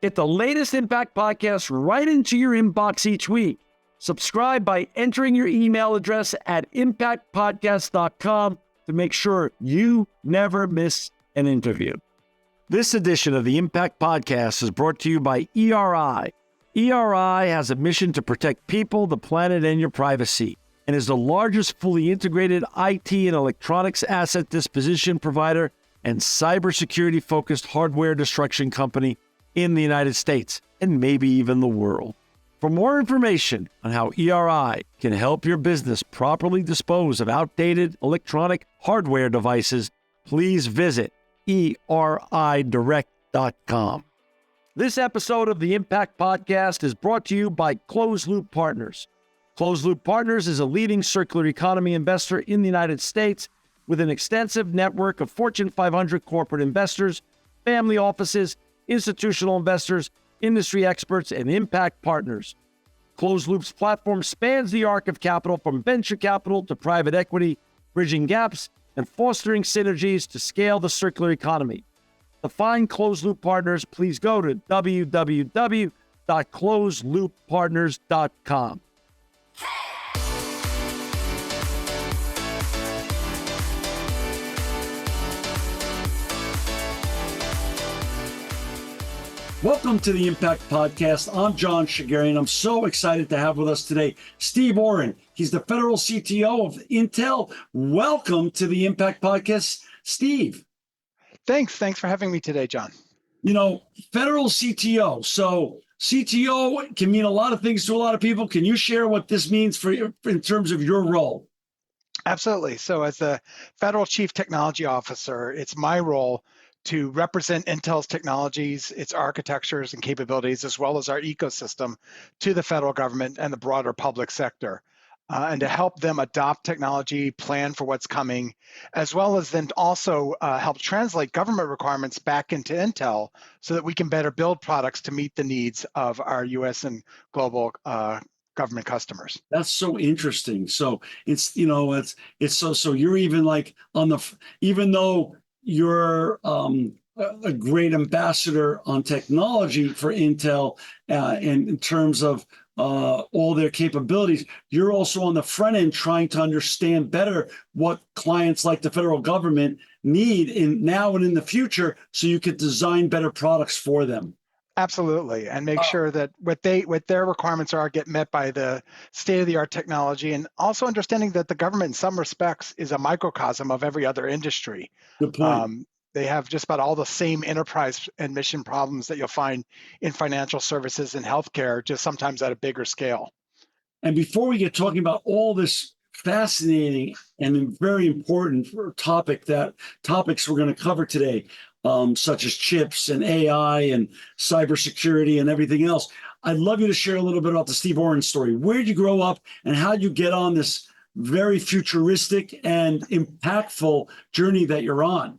Get the latest Impact podcast right into your inbox each week. Subscribe by entering your email address at impactpodcast.com to make sure you never miss an interview. This edition of the Impact Podcast is brought to you by ERI. ERI has a mission to protect people, the planet, and your privacy, and is the largest fully integrated IT and electronics asset disposition provider and cybersecurity-focused hardware destruction company in the United States, and maybe even the world. For more information on how ERI can help your business properly dispose of outdated electronic hardware devices, please visit eridirect.com. This episode of the Impact Podcast is brought to you by Closed Loop Partners. Closed Loop Partners is a leading circular economy investor in the United States with an extensive network of Fortune 500 corporate investors, family offices, institutional investors, industry experts, and impact partners. Closed Loop's platform spans the arc of capital from venture capital to private equity, bridging gaps and fostering synergies to scale the circular economy. To find Closed Loop Partners, please go to www.closedlooppartners.com. Welcome to the Impact Podcast. I'm John Shigerian. I'm so excited to have with us today Steve Orrin. He's the federal CTO of Intel. Welcome to the Impact Podcast, Steve. Thanks for having me today, John. You know, federal CTO. So CTO can mean a lot of things to a lot of people. Can you share what this means for you in terms of your role? Absolutely. So as the Federal Chief Technology Officer, it's my role to represent Intel's technologies, its architectures and capabilities, as well as our ecosystem to the federal government and the broader public sector, and to help them adopt technology, plan for what's coming, as well as then also help translate government requirements back into Intel so that we can better build products to meet the needs of our US and global government customers. That's so interesting. So it's so you're even like even though you're a great ambassador on technology for Intel, and in terms of all their capabilities, you're also on the front end trying to understand better what clients like the federal government need in now and in the future, so you could design better products for them. Absolutely, and make sure that what their requirements are get met by the state-of-the-art technology, and also understanding that the government in some respects is a microcosm of every other industry. Good point. They have just about all the same enterprise and mission problems that you'll find in financial services and healthcare, just sometimes at a bigger scale. And before we get talking about all this fascinating and very important topics we're going to cover today, such as chips and AI and cybersecurity and everything else, I'd love you to share a little bit about the Steve Orrin story. Where did you grow up and how did you get on this very futuristic and impactful journey that you're on?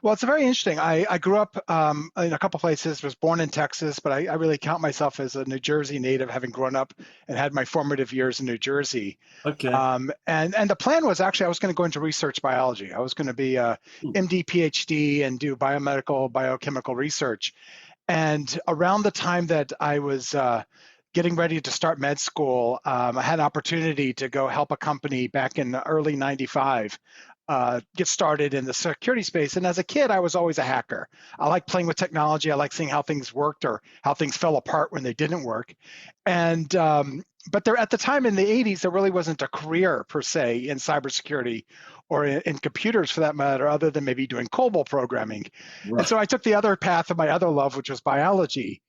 Well, it's very interesting. I grew up in a couple places, was born in Texas, but I really count myself as a New Jersey native, having grown up and had my formative years in New Jersey. Okay. And the plan was actually I was going to go into research biology. I was going to be a MD, PhD and do biomedical, biochemical research. And around the time that I was getting ready to start med school, I had an opportunity to go help a company back in early '95 get started in the security space. And as a kid, I was always a hacker. I like playing with technology. I like seeing how things worked or how things fell apart when they didn't work. And but there, at the time in the 80s, there really wasn't a career per se in cybersecurity or in computers for that matter, other than maybe doing COBOL programming. Right. And so I took the other path of my other love, which was biology.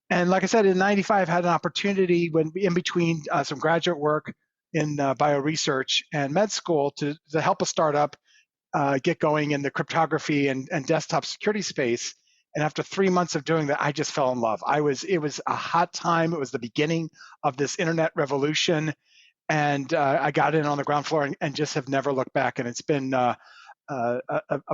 And like I said, in '95, I had an opportunity when in between some graduate work in bioresearch and med school to help a startup get going in the cryptography and desktop security space. And after 3 months of doing that, I just fell in love. It was a hot time. It was the beginning of this internet revolution. And I got in on the ground floor and just have never looked back. And it's been a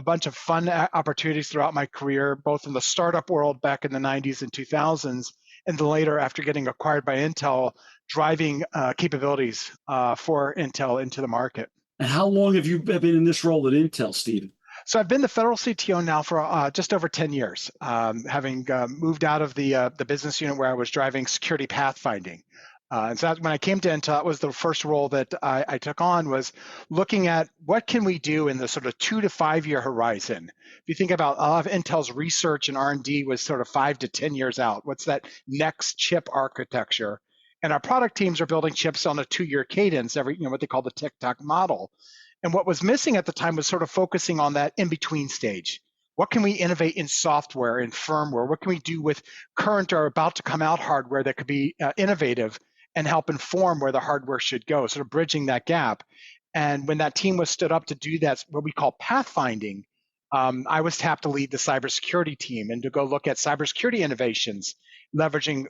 bunch of fun opportunities throughout my career, both in the startup world back in the 90s and 2000s, and then later after getting acquired by Intel, driving capabilities for Intel into the market. And how long have you been in this role at Intel, Steve? So I've been the federal CTO now for just over 10 years, having moved out of the business unit where I was driving security pathfinding. And so when I came to Intel, that was the first role that I took on, was looking at what can we do in the sort of 2 to 5 year horizon. If you think about a lot of Intel's research and R&D was sort of 5 to 10 years out. What's that next chip architecture? And our product teams are building chips on a 2-year cadence, every what they call the tick-tock model. And what was missing at the time was sort of focusing on that in-between stage. What can we innovate in software, in firmware? What can we do with current or about to come out hardware that could be innovative and help inform where the hardware should go, sort of bridging that gap. And when that team was stood up to do that, what we call pathfinding, I was tapped to lead the cybersecurity team and to go look at cybersecurity innovations, leveraging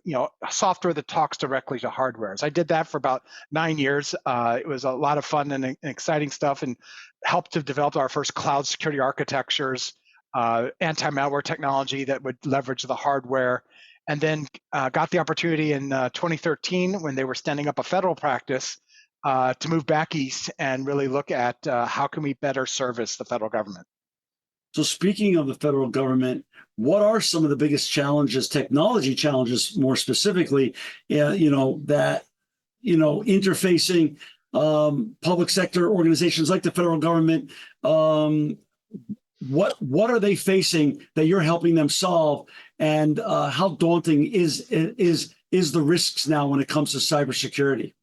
software that talks directly to hardware. So I did that for about 9 years. It was a lot of fun and exciting stuff, and helped to develop our first cloud security architectures, anti-malware technology that would leverage the hardware. And then got the opportunity in 2013 when they were standing up a federal practice to move back east and really look at how can we better service the federal government. So speaking of the federal government, what are some of the biggest challenges, technology challenges more specifically, interfacing public sector organizations like the federal government? What are they facing that you're helping them solve, and how daunting is the risks now when it comes to cybersecurity?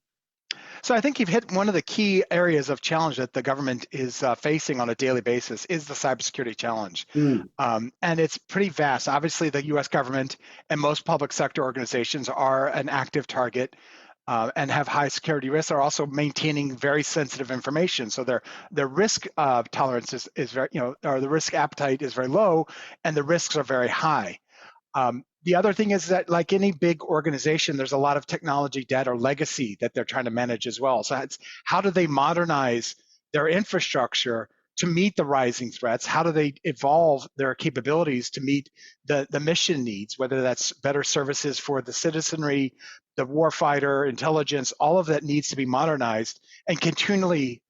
So I think you've hit one of the key areas of challenge that the government is facing on a daily basis is the cybersecurity challenge. And it's pretty vast. Obviously, the US government and most public sector organizations are an active target and have high security risks. Are also maintaining very sensitive information. So their risk tolerance is very, or the risk appetite is very low, and the risks are very high. The other thing is that, like any big organization, there's a lot of technology debt or legacy that they're trying to manage as well. So it's how do they modernize their infrastructure to meet the rising threats? How do they evolve their capabilities to meet the mission needs, whether that's better services for the citizenry, the warfighter, intelligence, all of that needs to be modernized and continually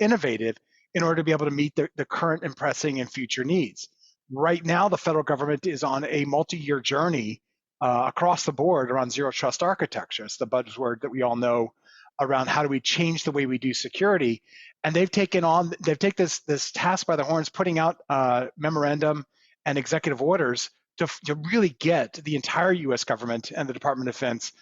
innovative in order to be able to meet the current and pressing and future needs. Right now, the federal government is on a multi-year journey across the board around zero trust architecture. It's the buzzword that we all know around how do we change the way we do security. And they've taken this task by the horns, putting out memorandum and executive orders to really get the entire US government and the Department of Defense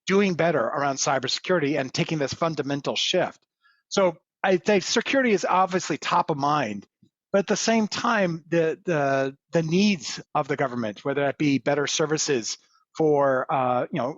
doing better around cybersecurity and taking this fundamental shift. So I think security is obviously top of mind. But at the same time, the needs of the government, whether that be better services for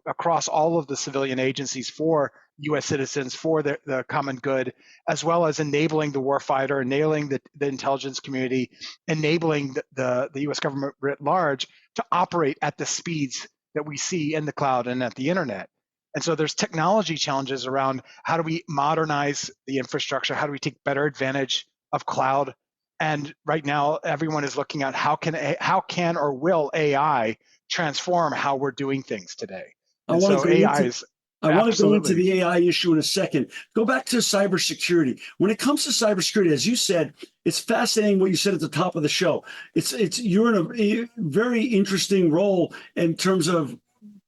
across all of the civilian agencies for U.S. citizens, for the common good, as well as enabling the warfighter, enabling the intelligence community, enabling the U.S. government writ large to operate at the speeds that we see in the cloud and at the internet. And so there's technology challenges around how do we modernize the infrastructure, how do we take better advantage of cloud. And right now, everyone is looking at how can or will AI transform how we're doing things today. And so AI is I want to go into the AI issue in a second. Go back to cybersecurity. When it comes to cybersecurity, as you said, it's fascinating what you said at the top of the show. You're in a very interesting role in terms of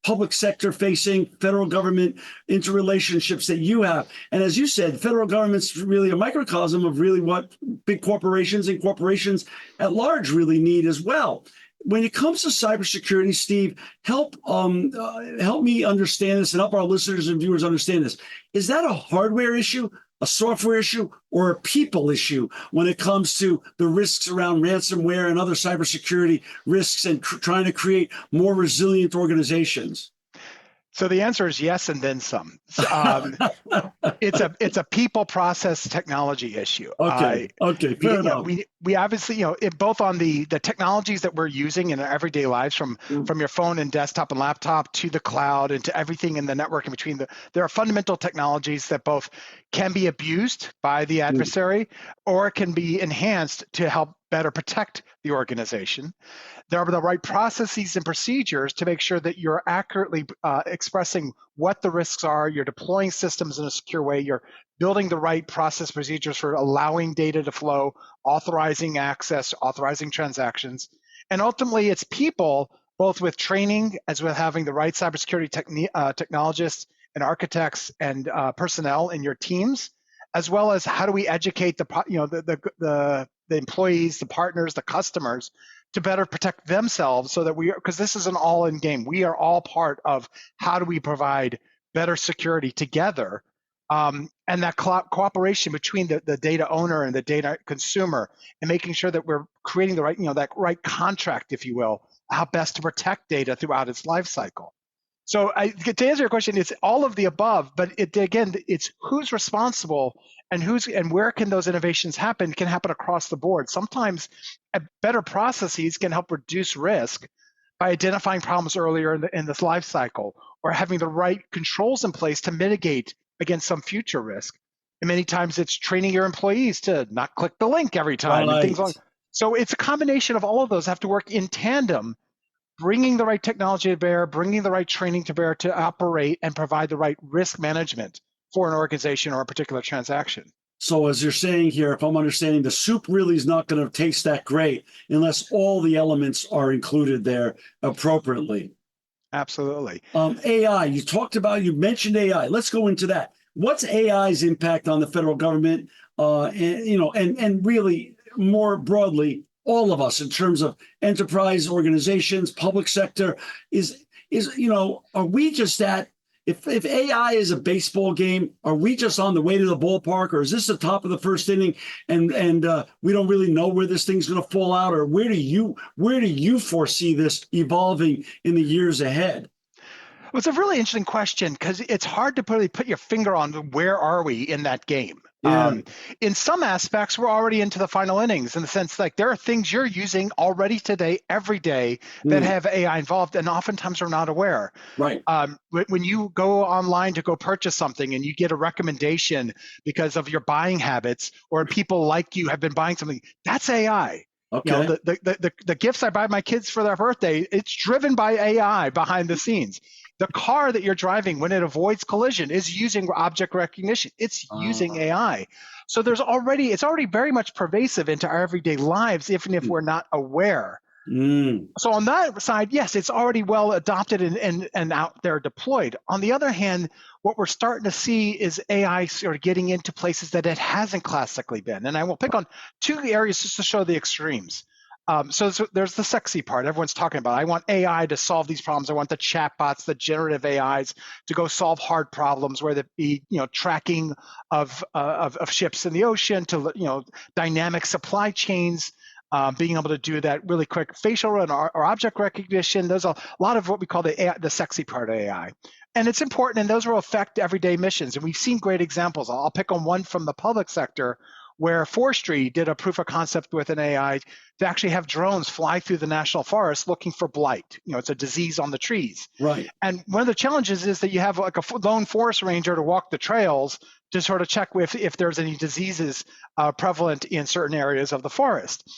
public sector facing federal government interrelationships that you have. And as you said, federal government's really a microcosm of really what big corporations and corporations at large really need as well. When it comes to cybersecurity, Steve, help me understand this and help our listeners and viewers understand this. Is that a hardware issue, a software issue, or a people issue when it comes to the risks around ransomware and other cybersecurity risks and trying to create more resilient organizations? So the answer is yes, and then some. It's a people, process, technology issue. Okay, fair enough. We obviously, both on the technologies that we're using in our everyday lives, from your phone and desktop and laptop to the cloud and to everything in the network in between. There are fundamental technologies that both can be abused by the adversary or can be enhanced to help better protect the organization. There are the right processes and procedures to make sure that you're accurately expressing what the risks are, you're deploying systems in a secure way, you're building the right process procedures for allowing data to flow, authorizing access, authorizing transactions. And ultimately, it's people, both with training as with having the right cybersecurity technologists and architects and personnel in your teams, as well as how do we educate the employees, the partners, the customers to better protect themselves, so that because this is an all-in game. We are all part of how do we provide better security together, and that cooperation between the data owner and the data consumer, and making sure that we're creating the right, that right contract, if you will, how best to protect data throughout its life cycle. So to answer your question, it's all of the above, but it's who's responsible and where can those innovations happen, can happen across the board. Sometimes better processes can help reduce risk by identifying problems earlier in this life cycle, or having the right controls in place to mitigate against some future risk. And many times it's training your employees to not click the link every time and things like that. So it's a combination of all of those have to work in tandem, bringing the right technology to bear, bringing the right training to bear to operate and provide the right risk management for an organization or a particular transaction. So as you're saying here, if I'm understanding, the soup really is not going to taste that great unless all the elements are included there appropriately. Absolutely. AI, you mentioned AI. Let's go into that. What's AI's impact on the federal government, and really more broadly, all of us in terms of enterprise organizations, public sector? Are we just if AI is a baseball game, are we just on the way to the ballpark, or is this the top of the first inning and we don't really know where this thing's going to fall out? Or where do you foresee this evolving in the years ahead? Well, it's a really interesting question, because it's hard to really put your finger on where are we in that game. Yeah. In some aspects, we're already into the final innings, in the sense like there are things you're using already today, every day, that have AI involved, and oftentimes we're not aware. Right. When you go online to go purchase something and you get a recommendation because of your buying habits, or people like you have been buying something, that's AI. Okay. The gifts I buy my kids for their birthday, it's driven by AI behind the scenes. The car that you're driving, when it avoids collision, is using object recognition. It's using AI. So it's already very much pervasive into our everyday lives, even if we're not aware. So on that side, yes, it's already well adopted and out there deployed. On the other hand, what we're starting to see is AI sort of getting into places that it hasn't classically been. And I will pick on two areas just to show the extremes. So there's the sexy part everyone's talking about. I want AI to solve these problems. I want the chatbots, the generative AIs to go solve hard problems, whether it be tracking of ships in the ocean, to dynamic supply chains, being able to do that really quick facial or object recognition. There's a lot of what we call the sexy part of AI. And it's important, and those will affect everyday missions. And we've seen great examples. I'll pick on one from the public sector, where forestry did a proof of concept with an AI to actually have drones fly through the national forest looking for blight. It's a disease on the trees. Right. And one of the challenges is that you have like a lone forest ranger to walk the trails to sort of check if there's any diseases prevalent in certain areas of the forest.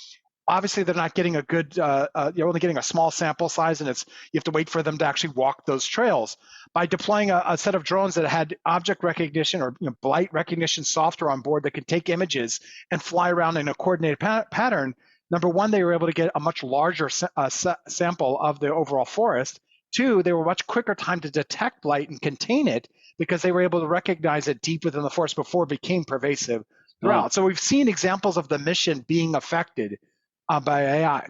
Obviously, they're not getting a good, you're only getting a small sample size, and you have to wait for them to actually walk those trails. By deploying a set of drones that had object recognition or blight recognition software on board that could take images and fly around in a coordinated pattern, number one, they were able to get a much larger sample of the overall forest. Two, they were much quicker time to detect blight and contain it, because they were able to recognize it deep within the forest before it became pervasive throughout. So we've seen examples of the mission being affected by AI.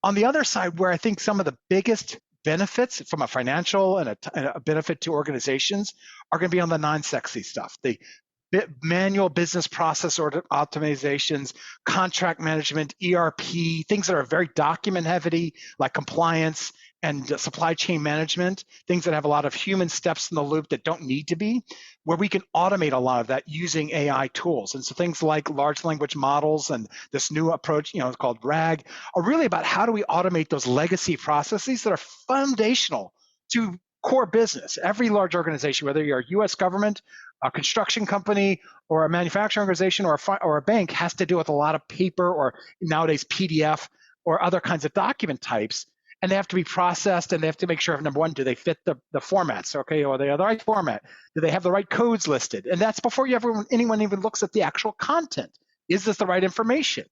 On the other side, where I think some of the biggest benefits from a financial and a benefit to organizations are going to be on the non-sexy stuff, the manual business process or optimizations, contract management, ERP, things that are very document heavy, like compliance and supply chain management, things that have a lot of human steps in the loop that don't need to be, where we can automate a lot of that using AI tools. And so things like large language models and this new approach, it's called RAG, are really about how do we automate those legacy processes that are foundational to core business. Every large organization, whether you're a U.S. government, a construction company, or a manufacturing organization, or a bank, has to deal with a lot of paper or nowadays PDF or other kinds of document types, and they have to be processed, and they have to make sure, number one, do they fit the formats? Okay, or they have the right format? Do they have the right codes listed? And that's before anyone even looks at the actual content. Is this the right information?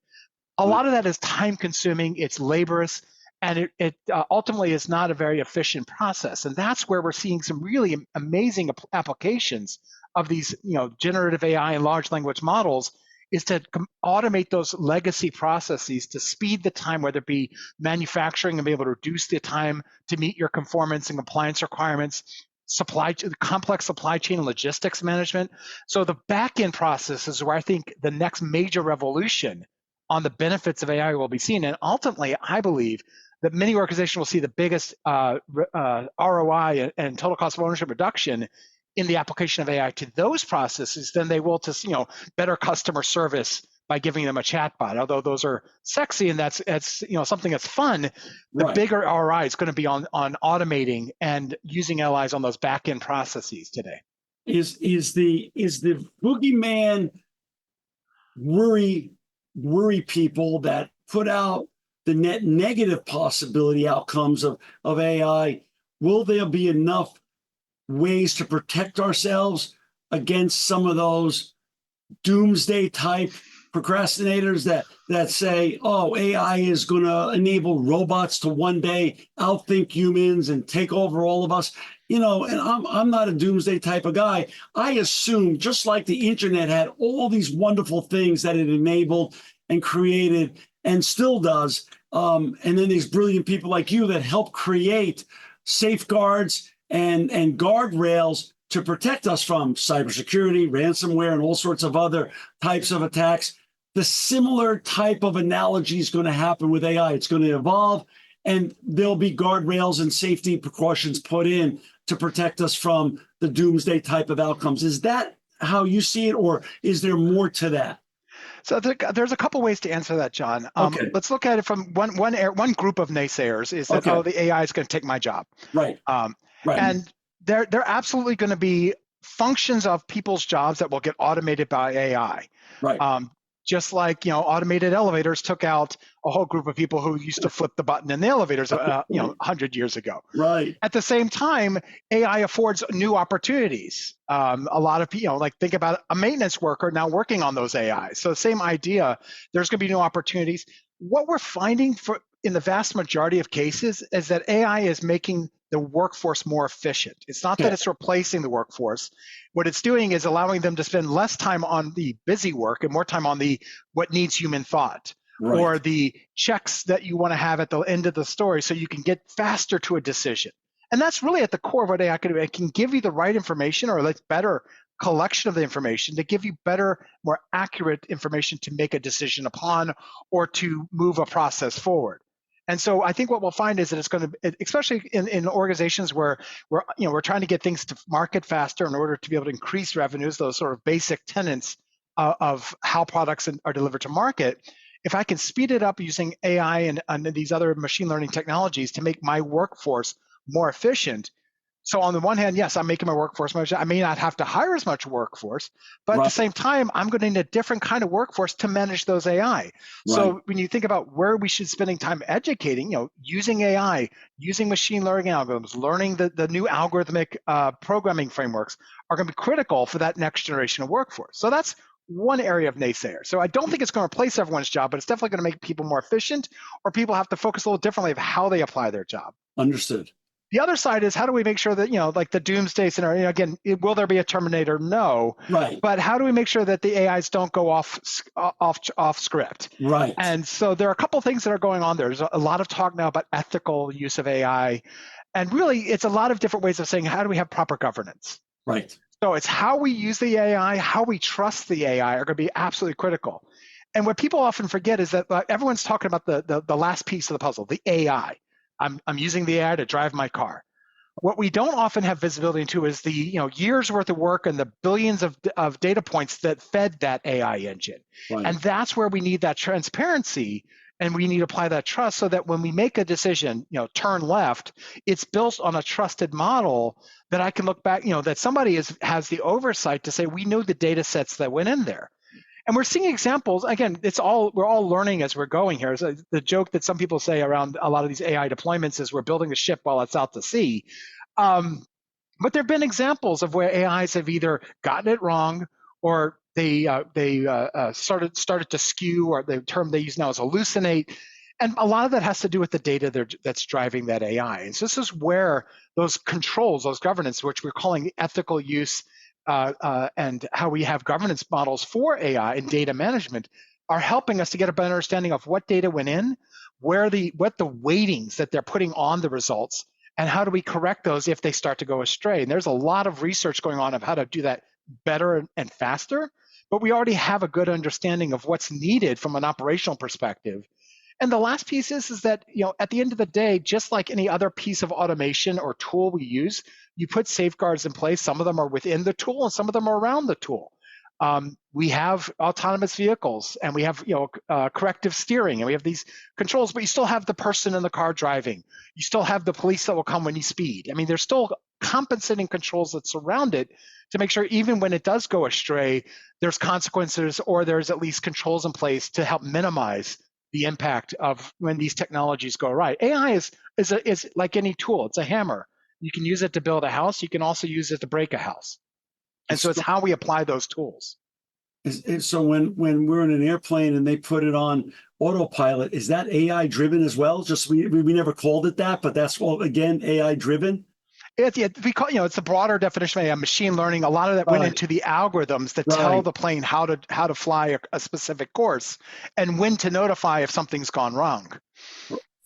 A lot of that is time consuming, it's laborious, and it ultimately is not a very efficient process. And that's where we're seeing some really amazing applications of these, generative AI and large language models, is to automate those legacy processes to speed the time, whether it be manufacturing and be able to reduce the time to meet your conformance and compliance requirements, complex supply chain and logistics management. So the back-end process is where I think the next major revolution on the benefits of AI will be seen. And ultimately, I believe that many organizations will see the biggest ROI and total cost of ownership reduction in the application of AI to those processes than they will to better customer service by giving them a chatbot. Although those are sexy and that's something that's fun, the bigger ROI is going to be on automating and using LIs on those back end processes today. Is the boogeyman worry people that put out the net negative possibility outcomes of AI? Will there be enough ways to protect ourselves against some of those doomsday type procrastinators that say, oh, AI is going to enable robots to one day outthink humans and take over all of us? And I'm not a doomsday type of guy. I assume, just like the internet had all these wonderful things that it enabled and created and still does, and then these brilliant people like you that help create safeguards and guardrails to protect us from cybersecurity, ransomware, and all sorts of other types of attacks. The similar type of analogy is going to happen with AI. It's going to evolve, and there'll be guardrails and safety precautions put in to protect us from the doomsday type of outcomes. Is that how you see it, or is there more to that? So there's a couple ways to answer that, John. Okay. Let's look at it from one group of naysayers is that, oh, the AI is going to take my job. Right. Right. And they're absolutely going to be functions of people's jobs that will get automated by AI. Right. Just like, automated elevators took out a whole group of people who used to flip the button in the elevators, 100 years ago. Right. At the same time, AI affords new opportunities. A lot of people, think about a maintenance worker now working on those AIs. So the same idea, there's going to be new opportunities. What we're finding in the vast majority of cases is that AI is making the workforce more efficient. It's not that it's replacing the workforce. What it's doing is allowing them to spend less time on the busy work and more time on what needs human thought, or the checks that you want to have at the end of the story so you can get faster to a decision. And that's really at the core of what AI can do. It can give you the right information, or better collection of the information to give you better, more accurate information to make a decision upon or to move a process forward. And so I think what we'll find is that it's going to, especially in organizations where we're trying to get things to market faster in order to be able to increase revenues, those sort of basic tenets of how products are delivered to market. If I can speed it up using AI and these other machine learning technologies to make my workforce more efficient. So on the one hand, yes, I'm making my workforce more efficient. I may not have to hire as much workforce, but at the same time, I'm going to need a different kind of workforce to manage those AI. So when you think about where we should spending time educating, using AI, using machine learning algorithms, learning the new algorithmic programming frameworks are going to be critical for that next generation of workforce. So that's one area of naysayer. So I don't think it's going to replace everyone's job, but it's definitely going to make people more efficient, or people have to focus a little differently of how they apply their job. Understood. The other side is, how do we make sure that, like the doomsday scenario, again, will there be a Terminator? No. Right. But how do we make sure that the AIs don't go off script? Right. And so there are a couple things that are going on there. There's a lot of talk now about ethical use of AI. And really, it's a lot of different ways of saying, how do we have proper governance? Right. So it's how we use the AI, how we trust the AI are going to be absolutely critical. And what people often forget is that everyone's talking about the last piece of the puzzle, the AI. I'm using the AI to drive my car. What we don't often have visibility into is the years worth of work and the billions of data points that fed that AI engine. Right. And that's where we need that transparency And we need to apply that trust so that when we make a decision, turn left, it's built on a trusted model that I can look back, that somebody has the oversight to say, we know the data sets that went in there. And we're seeing examples. Again, we're all learning as we're going here. So the joke that some people say around a lot of these AI deployments is we're building a ship while it's out to sea. But there have been examples of where AIs have either gotten it wrong, or they started to skew, or the term they use now is hallucinate. And a lot of that has to do with the data that's driving that AI. And so this is where those controls, those governance, which we're calling ethical use, and how we have governance models for AI and data management, are helping us to get a better understanding of what data went in, what the weightings that they're putting on the results, and how do we correct those if they start to go astray. And there's a lot of research going on of how to do that better and faster, but we already have a good understanding of what's needed from an operational perspective. And the last piece is that, at the end of the day, just like any other piece of automation or tool we use, you put safeguards in place. Some of them are within the tool and some of them are around the tool. We have autonomous vehicles, and we have corrective steering, and we have these controls, but you still have the person in the car driving. You still have the police that will come when you speed. I mean, there's still compensating controls that surround it to make sure even when it does go astray, there's consequences, or there's at least controls in place to help minimize the impact of when these technologies go right. AI is like any tool. It's a hammer. You can use it to build a house. You can also use it to break a house. And so it's how we apply those tools. So when we're in an airplane and they put it on autopilot, is that AI driven as well? Just we never called it that, but that's all, again, AI driven. We call, it's a broader definition of AI, machine learning. A lot of that went into the algorithms that tell the plane how to fly a specific course and when to notify if something's gone wrong.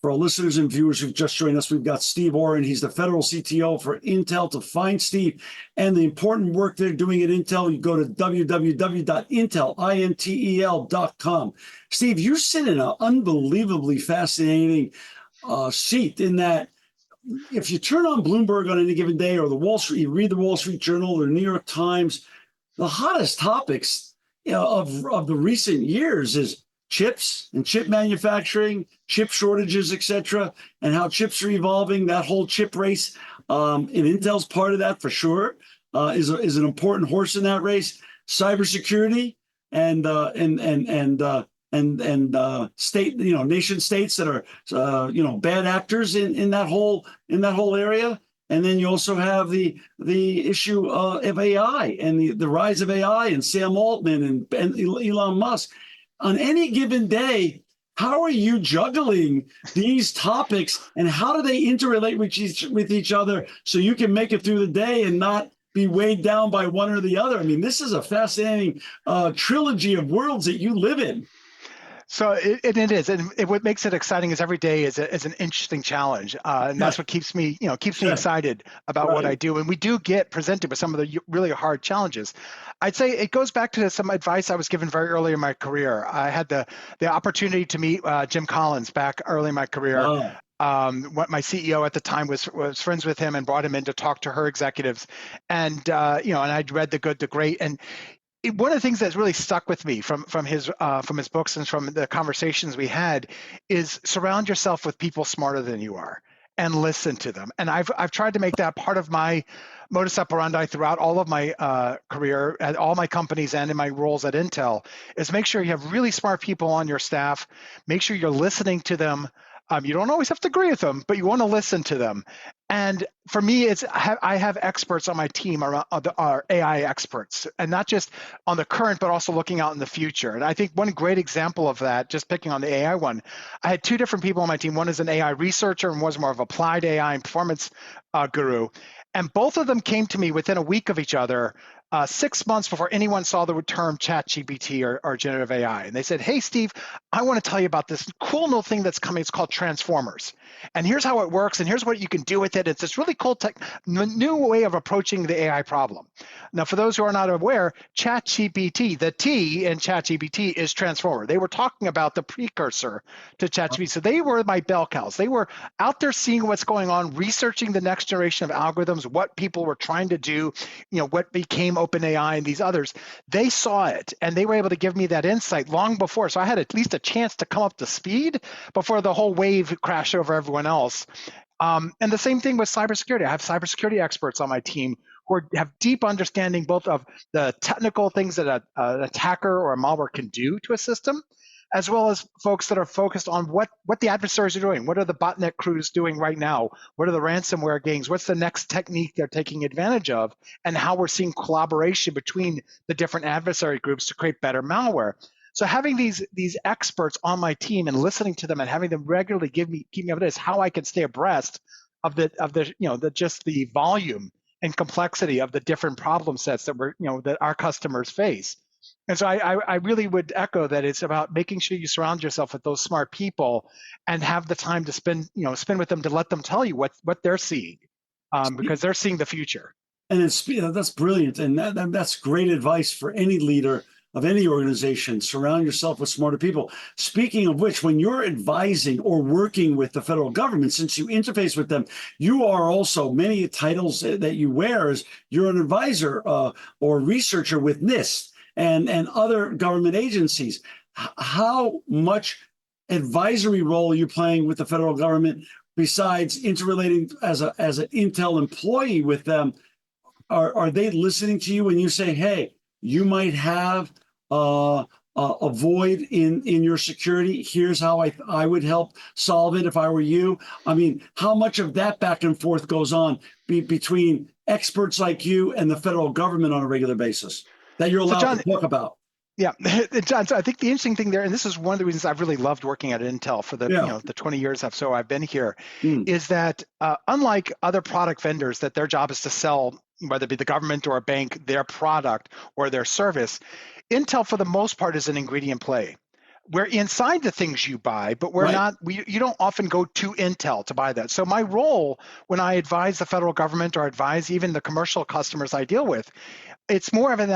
For our listeners and viewers who've just joined us, we've got Steve Orrin. He's the federal CTO for Intel. To find Steve and the important work they're doing at Intel, you go to www.intel.com. Steve, you sit in an unbelievably fascinating seat, in that if you turn on Bloomberg on any given day, or you read the Wall Street Journal or the New York Times, the hottest topics of the recent years is chips and chip manufacturing, chip shortages, etc., and how chips are evolving. That whole chip race, and Intel's part of that for sure, is an important horse in that race. Cybersecurity and state, nation states that are bad actors in that whole area. And then you also have the issue of AI and the rise of AI, and Sam Altman and Elon Musk. On any given day, how are you juggling these topics, and how do they interrelate with each other so you can make it through the day and not be weighed down by one or the other? I mean, this is a fascinating trilogy of worlds that you live in. So it is, and what makes it exciting is every day is an interesting challenge, and that's what keeps me excited about what I do. And we do get presented with some of the really hard challenges. I'd say it goes back to some advice I was given very early in my career. I had the opportunity to meet Jim Collins back early in my career. What my CEO at the time was friends with him and brought him in to talk to her executives, and and I'd read The Good, the Great, and one of the things that's really stuck with me from his books and from the conversations we had is surround yourself with people smarter than you are and listen to them. And I've tried to make that part of my modus operandi throughout all of my career at all my companies and in my roles at Intel, is make sure you have really smart people on your staff. Make sure you're listening to them. You don't always have to agree with them, but you want to listen to them. And for me, I have experts on my team around our AI experts, and not just on the current, but also looking out in the future. And I think one great example of that, just picking on the AI one, I had two different people on my team. One is an AI researcher and one is more of applied AI and performance guru. And both of them came to me within a week of each other, 6 months before anyone saw the term ChatGPT or generative AI. And they said, hey, Steve, I want to tell you about this cool new thing that's coming. It's called transformers. And here's how it works, and here's what you can do with it. It's this really cool new way of approaching the AI problem. Now, for those who are not aware, ChatGPT, the T in ChatGPT is transformer. They were talking about the precursor to ChatGPT. So they were my bell cows. They were out there seeing what's going on, researching the next generation of algorithms, what people were trying to do, what became OpenAI and these others, they saw it and they were able to give me that insight long before. So I had at least a chance to come up to speed before the whole wave crashed over everyone else. And the same thing with cybersecurity. I have cybersecurity experts on my team who have deep understanding both of the technical things that an attacker or a malware can do to a system, as well as folks that are focused on what the adversaries are doing. What are the botnet crews doing right now? What are the ransomware gangs? What's the next technique they're taking advantage of? And how we're seeing collaboration between the different adversary groups to create better malware. So having these experts on my team and listening to them and having them regularly keep me updated is how I can stay abreast of just the volume and complexity of the different problem sets that our customers face. And so I really would echo that it's about making sure you surround yourself with those smart people and have the time to spend with them to let them tell you what they're seeing, because they're seeing the future. And that's brilliant, and that's great advice for any leader of any organization. Surround yourself with smarter people. Speaking of which, when you're advising or working with the federal government, since you interface with them, you are also, many titles that you wear is you're an advisor or researcher with NIST and other government agencies. How much advisory role are you playing with the federal government besides interrelating as an Intel employee with them? Are they listening to you when you say, hey, you might have a void in your security? Here's how I would help solve it if I were you. I mean, how much of that back and forth goes on between experts like you and the federal government on a regular basis that you're allowed to talk about? Yeah, John, so I think the interesting thing there, and this is one of the reasons I've really loved working at Intel for the 20 years or so I've been here, is that unlike other product vendors that their job is to sell, whether it be the government or a bank, their product or their service, Intel for the most part is an ingredient play. We're inside the things you buy, but we're not. You don't often go to Intel to buy that. So my role when I advise the federal government or advise even the commercial customers I deal with, it's more of an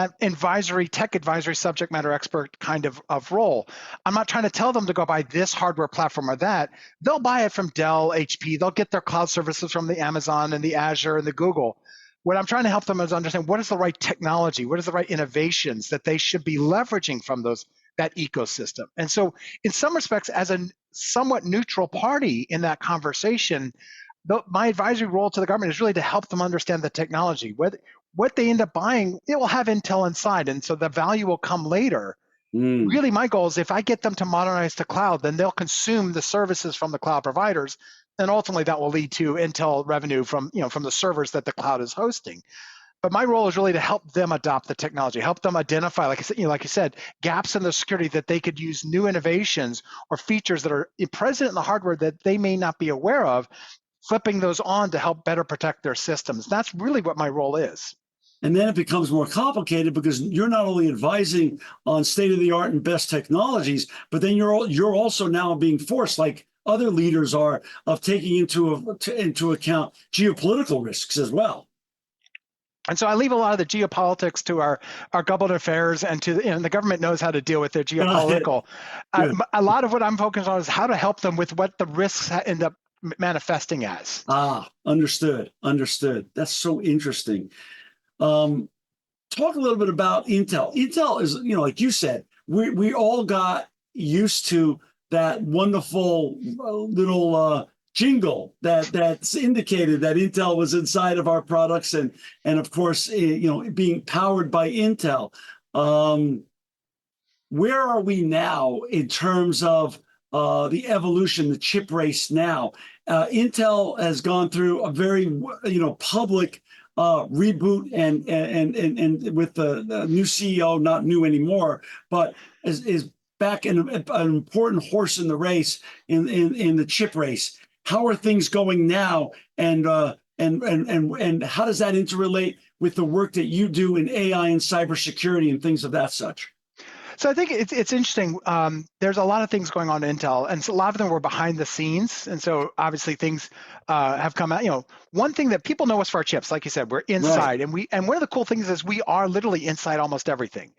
tech advisory, subject matter expert kind of role. I'm not trying to tell them to go buy this hardware platform or that. They'll buy it from Dell, HP. They'll get their cloud services from the Amazon and the Azure and the Google. What I'm trying to help them is understand what is the right technology, what is the right innovations that they should be leveraging from that ecosystem. And so in some respects, as a somewhat neutral party in that conversation, my advisory role to the government is really to help them understand the technology. What they end up buying, it will have Intel inside, and so the value will come later. Really, my goal is if I get them to modernize to cloud, then they'll consume the services from the cloud providers, and ultimately that will lead to Intel revenue from the servers that the cloud is hosting. But my role is really to help them adopt the technology, help them identify, like you said, gaps in the security that they could use new innovations or features that are present in the hardware that they may not be aware of, flipping those on to help better protect their systems. That's really what my role is. And then it becomes more complicated because you're not only advising on state-of-the-art and best technologies, but then you're also now being forced, like other leaders are, of taking into account geopolitical risks as well. And so I leave a lot of the geopolitics to our government affairs and to the government knows how to deal with their geopolitical. A lot of what I'm focused on is how to help them with what the risks end up manifesting as. Understood. That's so interesting. Talk a little bit about Intel. Intel is, like you said, we all got used to that wonderful little jingle that's indicated that Intel was inside of our products, and of course, being powered by Intel. Where are we now in terms of the evolution, the chip race now? Intel has gone through a very public reboot and with the new CEO, not new anymore, but is back in an important horse in the race in the chip race. How are things going now, and how does that interrelate with the work that you do in AI and cybersecurity and things of that such? So I think it's interesting. There's a lot of things going on at Intel, and so a lot of them were behind the scenes. And so obviously things have come out. One thing that people know us for our chips, like you said, we're inside, and one of the cool things is we are literally inside almost everything.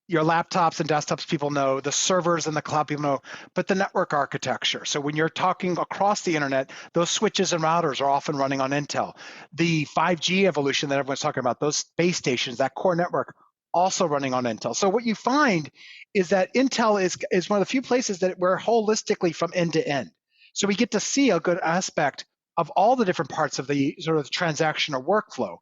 your laptops and desktops, people know, the servers and the cloud, people know, but the network architecture. So when you're talking across the internet, those switches and routers are often running on Intel. The 5G evolution that everyone's talking about, those base stations, that core network, also running on Intel. So what you find is that Intel is one of the few places that we're holistically from end to end. So we get to see a good aspect of all the different parts of the sort of transaction or workflow.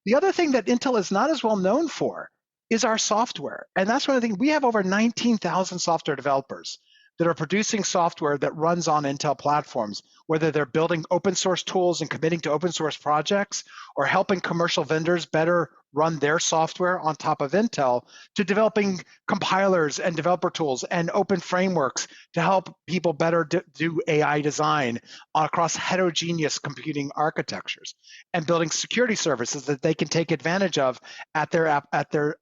The other thing that Intel is not as well known for is our software. And that's one of the things, we have over 19,000 software developers that are producing software that runs on Intel platforms, whether they're building open source tools and committing to open source projects or helping commercial vendors better run their software on top of Intel, to developing compilers and developer tools and open frameworks to help people better do AI design across heterogeneous computing architectures, and building security services that they can take advantage of at their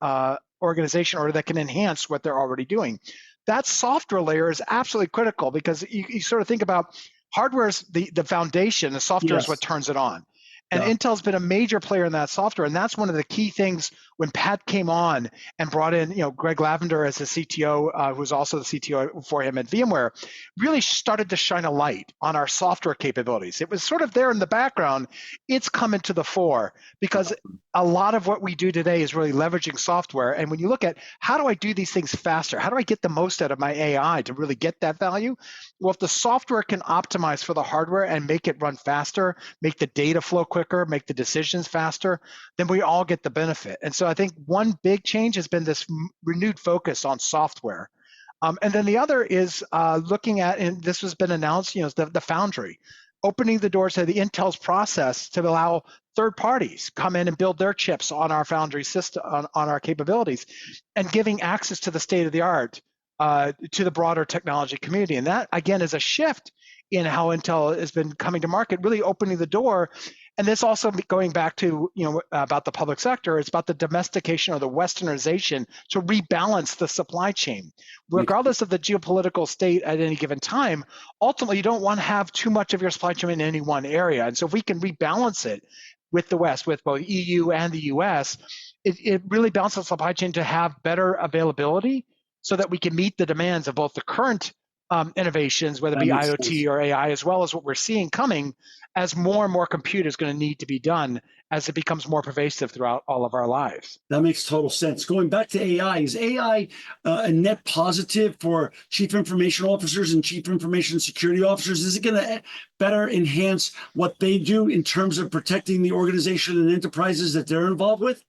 organization, or that can enhance what they're already doing. That software layer is absolutely critical, because you sort of think about hardware is the foundation, the software is what turns it on. And Intel's been a major player in that software, and that's one of the key things when Pat came on and brought in, Greg Lavender as the CTO, who was also the CTO for him at VMware, really started to shine a light on our software capabilities. It was sort of there in the background. It's coming to the fore, because a lot of what we do today is really leveraging software. And when you look at how do I do these things faster? How do I get the most out of my AI to really get that value? Well, if the software can optimize for the hardware and make it run faster, make the data flow quicker, make the decisions faster, then we all get the benefit. And so I think one big change has been this renewed focus on software. And then the other is looking at, and this has been announced, the Foundry, opening the doors to the Intel's process to allow third parties come in and build their chips on our Foundry system, on our capabilities, and giving access to the state of the art to the broader technology community. And that, again, is a shift in how Intel has been coming to market, really opening the door. And this also going back to, about the public sector, it's about the domestication or the westernization to rebalance the supply chain. Regardless of the geopolitical state at any given time, ultimately you don't want to have too much of your supply chain in any one area. And so if we can rebalance it with the West, with both EU and the US, it really balances the supply chain to have better availability, so that we can meet the demands of both the current innovations, whether it be IoT or AI, as well as what we're seeing coming as more and more compute is going to need to be done as it becomes more pervasive throughout all of our lives. That makes total sense. Going back to AI, is AI a net positive for chief information officers and chief information security officers? Is it going to better enhance what they do in terms of protecting the organization and enterprises that they're involved with?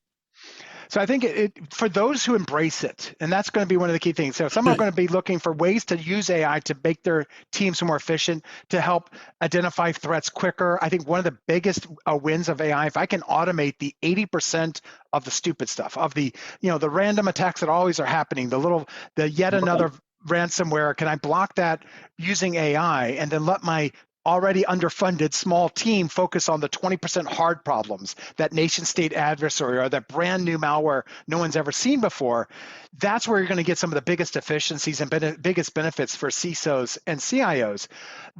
So I think for those who embrace it, and that's going to be one of the key things. So some are going to be looking for ways to use AI to make their teams more efficient, to help identify threats quicker. I think one of the biggest wins of AI, if I can automate the 80% of the stupid stuff, of the the random attacks that always are happening, the yet another ransomware, can I block that using AI, and then let my already underfunded small team focus on the 20% hard problems, that nation state adversary or that brand new malware no one's ever seen before? That's where you're going to get some of the biggest efficiencies and biggest benefits for CISOs and CIOs.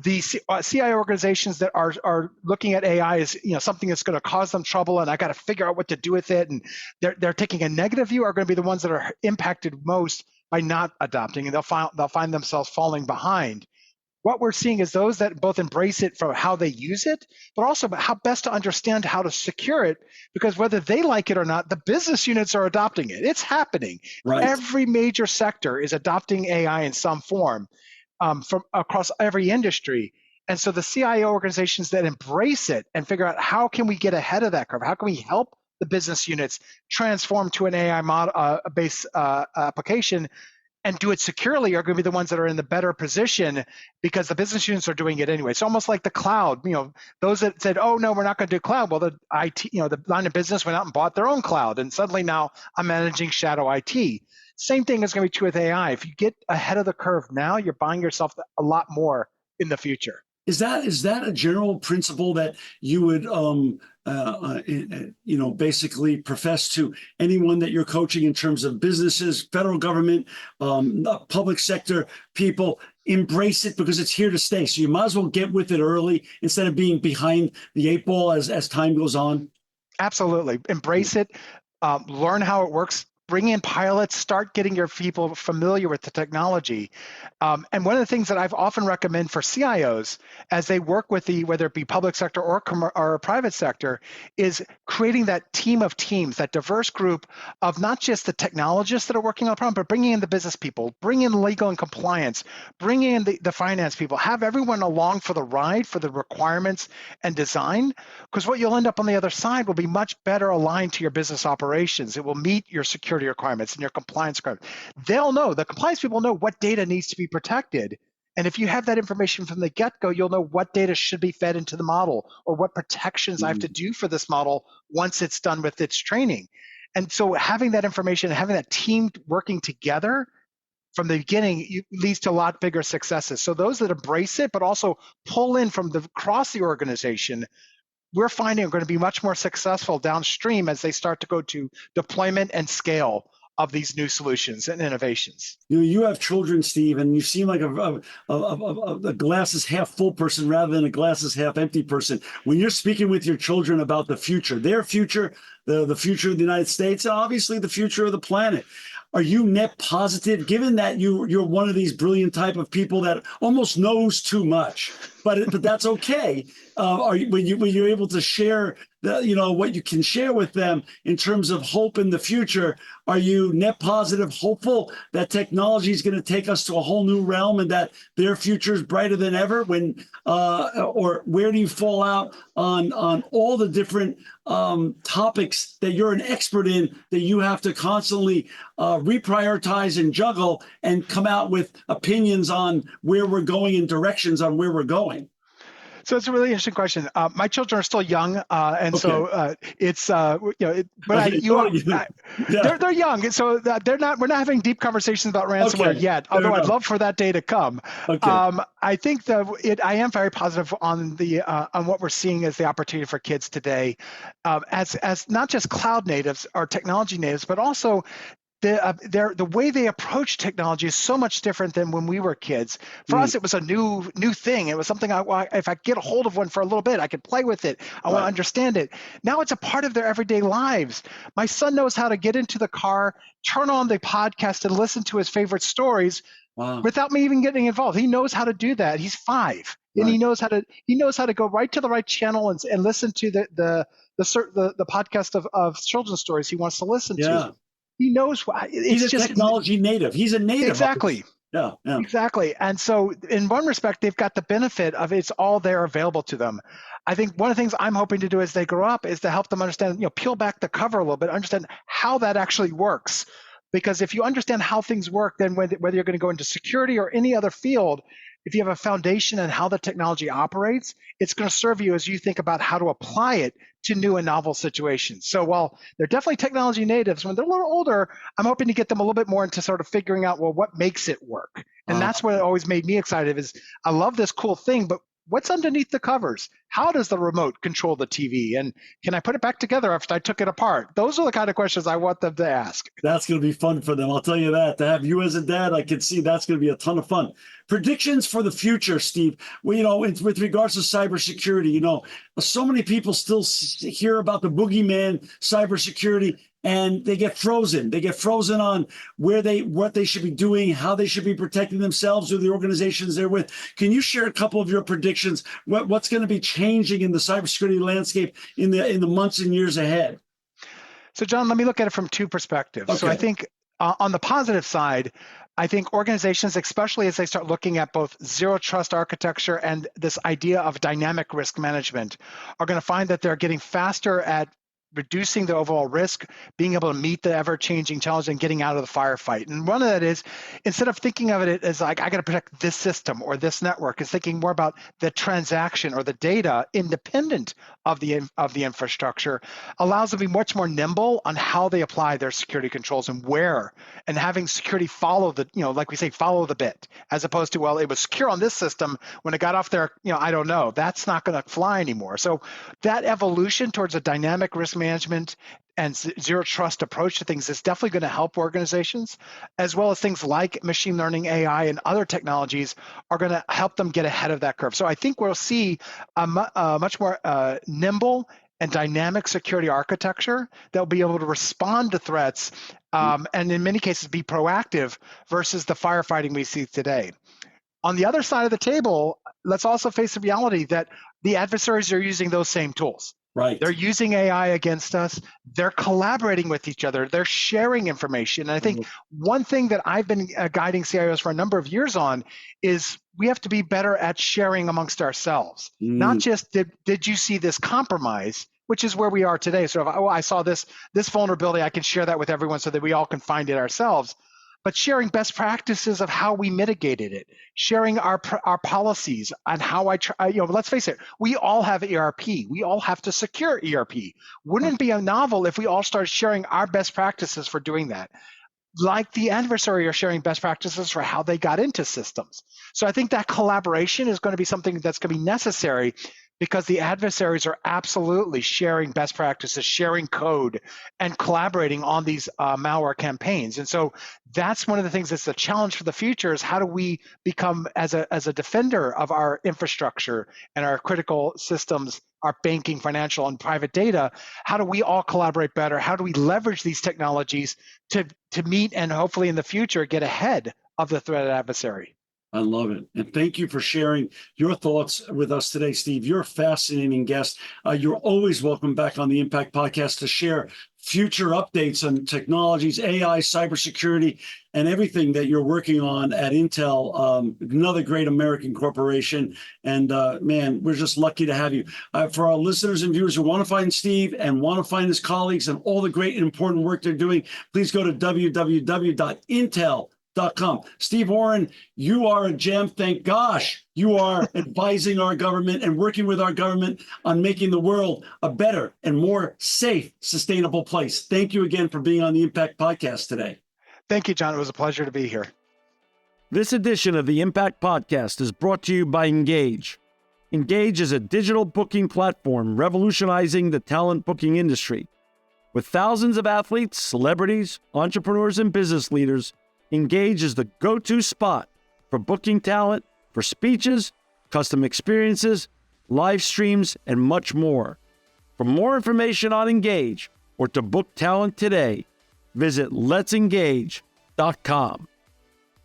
The CIO organizations that are looking at AI as something that's going to cause them trouble, and I got to figure out what to do with it, and they're taking a negative view, are going to be the ones that are impacted most by not adopting, and they'll find themselves falling behind. What we're seeing is those that both embrace it from how they use it, but also how best to understand how to secure it, because whether they like it or not, the business units are adopting it. It's happening. Right. Every major sector is adopting AI in some form from across every industry. And so the CIO organizations that embrace it and figure out how can we get ahead of that curve, how can we help the business units transform to an AI-based application and do it securely, are going to be the ones that are in the better position, because the business units are doing it anyway. It's almost like the cloud. Those that said, "Oh no, we're not going to do cloud." Well, the IT, the line of business went out and bought their own cloud, and suddenly now I'm managing shadow IT. Same thing is going to be true with AI. If you get ahead of the curve now, you're buying yourself a lot more in the future. Is that a general principle that you would basically profess to anyone that you're coaching in terms of businesses, federal government, public sector people? Embrace it because it's here to stay. So you might as well get with it early instead of being behind the eight ball as time goes on. Absolutely. Embrace it. Learn how it works bring in pilots, start getting your people familiar with the technology. And one of the things that I've often recommend for CIOs as they work with whether it be public sector or private sector, is creating that team of teams, that diverse group of not just the technologists that are working on the problem, but bringing in the business people, bring in legal and compliance, bring in the finance people, have everyone along for the ride for the requirements and design, because what you'll end up on the other side will be much better aligned to your business operations. It will meet your security requirements and your compliance requirements. They'll know, the compliance people know what data needs to be protected. And if you have that information from the get-go, you'll know what data should be fed into the model or what protections I have to do for this model once it's done with its training. And so having that information, having that team working together from the beginning leads to a lot bigger successes. So those that embrace it, but also pull in from across the organization, we're finding are going to be much more successful downstream as they start to go to deployment and scale of these new solutions and innovations. You have children, Steve, and you seem like a glass is half full person rather than a glass is half empty person. When you're speaking with your children about the future, their future, the future of the United States, and obviously the future of the planet, are you net positive, given that you're one of these brilliant type of people that almost knows too much, but that's okay? When you're able to share what you can share with them in terms of hope in the future, are you net positive, hopeful that technology is going to take us to a whole new realm and that their future is brighter than ever? Or where do you fall out on all the different topics that you're an expert in that you have to constantly reprioritize and juggle and come out with opinions on where we're going and directions on where we're going? So it's a really interesting question. My children are still young, and so it's they're young, so they're not. We're not having deep conversations about ransomware yet. Although I'd love for that day to come. I think I am very positive on on what we're seeing as the opportunity for kids today, as not just cloud natives or technology natives, but also the way they approach technology is so much different than when we were kids. For us, it was a new thing. It was something if I get a hold of one for a little bit, I could play with it. I want to understand it. Now it's a part of their everyday lives. My son knows how to get into the car, turn on the podcast, and listen to his favorite stories without me even getting involved. He knows how to do that. He's 5, and he knows how to go right to the right channel and listen to the podcast of children's stories he wants to listen to. He knows he's a technology native. He's a native. Exactly. Yeah. Exactly. And so in one respect, they've got the benefit of it's all there available to them. I think one of the things I'm hoping to do as they grow up is to help them understand, peel back the cover a little bit, understand how that actually works. Because if you understand how things work, then whether you're going to go into security or any other field, if you have a foundation in how the technology operates, it's going to serve you as you think about how to apply it to new and novel situations. So while they're definitely technology natives, when they're a little older, I'm hoping to get them a little bit more into sort of figuring out, well, what makes it work? And that's what always made me excited is I love this cool thing, but what's underneath the covers? How does the remote control the TV? And can I put it back together after I took it apart? Those are the kind of questions I want them to ask. That's going to be fun for them. I'll tell you that. To have you as a dad, I can see that's going to be a ton of fun. Predictions for the future, Steve. Well, with regards to cybersecurity, so many people still hear about the boogeyman cybersecurity, and they get frozen. They get frozen on what they should be doing, how they should be protecting themselves or the organizations they're with. Can you share a couple of your predictions? What's going to be changing in the cybersecurity landscape in the months and years ahead? So, John, let me look at it from 2 perspectives. Okay. So I think on the positive side, I think organizations, especially as they start looking at both zero trust architecture and this idea of dynamic risk management, are going to find that they're getting faster at reducing the overall risk, being able to meet the ever-changing challenge and getting out of the firefight. And one of that is, instead of thinking of it as like, I got to protect this system or this network, is thinking more about the transaction or the data independent of the infrastructure, allows them to be much more nimble on how they apply their security controls and where, and having security follow like we say, follow the bit, as opposed to, well, it was secure on this system. When it got off there, I don't know. That's not going to fly anymore. So that evolution towards a dynamic risk management and zero trust approach to things is definitely going to help organizations, as well as things like machine learning, AI, and other technologies are going to help them get ahead of that curve. So I think we'll see a much more nimble and dynamic security architecture that will be able to respond to threats and in many cases be proactive versus the firefighting we see today. On the other side of the table, let's also face the reality that the adversaries are using those same tools. Right. They're using AI against us. They're collaborating with each other. They're sharing information. And I think one thing that I've been guiding CIOs for a number of years on is we have to be better at sharing amongst ourselves. Not just did you see this compromise, which is where we are today. So if I saw this vulnerability, I can share that with everyone so that we all can find it ourselves. But sharing best practices of how we mitigated it, sharing our policies on how let's face it, we all have ERP. We all have to secure ERP. Wouldn't it be a novel if we all started sharing our best practices for doing that? Like the adversary are sharing best practices for how they got into systems. So I think that collaboration is going to be something that's going to be necessary because the adversaries are absolutely sharing best practices, sharing code, and collaborating on these malware campaigns. And so that's one of the things that's the challenge for the future is how do we become, as a defender of our infrastructure and our critical systems, our banking, financial, and private data, how do we all collaborate better? How do we leverage these technologies to meet and hopefully in the future get ahead of the threat adversary? I love it. And thank you for sharing your thoughts with us today, Steve. You're a fascinating guest. You're always welcome back on the Impact Podcast to share future updates on technologies, AI, cybersecurity, and everything that you're working on at Intel, another great American corporation. And man, we're just lucky to have you. For our listeners and viewers who want to find Steve and want to find his colleagues and all the great and important work they're doing, please go to www.intel.com. Steve Orrin, you are a gem. Thank gosh you are advising our government and working with our government on making the world a better and more safe, sustainable place. Thank you again for being on the Impact Podcast today. Thank you, John. It was a pleasure to be here. This edition of the Impact Podcast is brought to you by Engage. Engage is a digital booking platform revolutionizing the talent booking industry. With thousands of athletes, celebrities, entrepreneurs, and business leaders, Engage is the go-to spot for booking talent, for speeches, custom experiences, live streams, and much more. For more information on Engage or to book talent today, visit letsengage.com.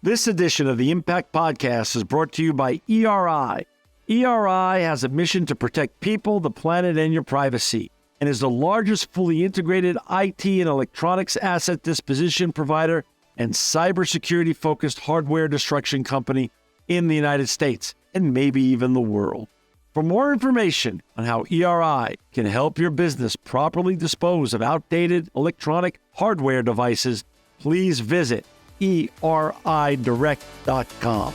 This edition of the Impact Podcast is brought to you by ERI. ERI has a mission to protect people, the planet, and your privacy, and is the largest fully integrated IT and electronics asset disposition provider and cybersecurity-focused hardware destruction company in the United States and maybe even the world. For more information on how ERI can help your business properly dispose of outdated electronic hardware devices, please visit eridirect.com.